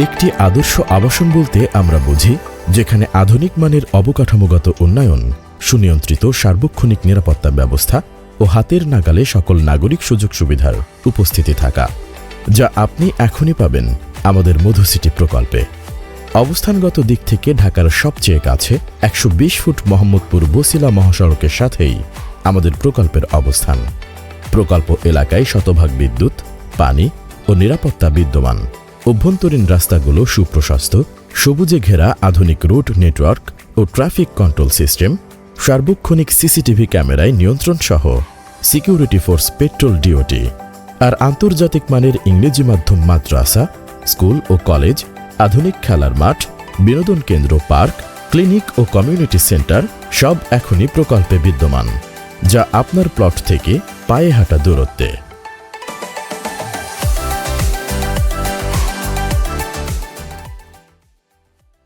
একটি আদর্শ আবাসন বলতে আমরা বুঝি যেখানে আধুনিক মানের অবকাঠামোগত উন্নয়ন, সুনিয়ন্ত্রিত সার্বক্ষণিক নিরাপত্তা ব্যবস্থা ও হাতের নাগালে সকল নাগরিক সুযোগ সুবিধার উপস্থিতি থাকা, যা আপনি এখনই পাবেন আমাদের মধুসিটি প্রকল্পে। অবস্থানগত দিক থেকে ঢাকার সবচেয়ে কাছে ১২০ ফুট মোহাম্মদপুর বছিলা মহাসড়কের সাথেই আমাদের প্রকল্পের অবস্থান। প্রকল্প এলাকায় শতভাগ বিদ্যুৎ, পানি ও নিরাপত্তা বিদ্যমান। অভ্যন্তরীণ রাস্তাগুলো সুপ্রশস্ত, সবুজে ঘেরা আধুনিক রুট নেটওয়ার্ক ও ট্রাফিক কন্ট্রোল সিস্টেম, সার্বক্ষণিক সিসিটিভি ক্যামেরায় নিয়ন্ত্রণ সহ সিকিউরিটি ফোর্স পেট্রোল ডিওটি, আর আন্তর্জাতিক মানের ইংরেজি মাধ্যম মাদ্রাসা, স্কুল ও কলেজ, আধুনিক খেলার মাঠ, বিনোদন কেন্দ্র, পার্ক, ক্লিনিক ও কমিউনিটি সেন্টার সব এখনই প্রকল্পে বিদ্যমান, যা আপনার প্লট থেকে পায়ে হাঁটা দূরত্বে।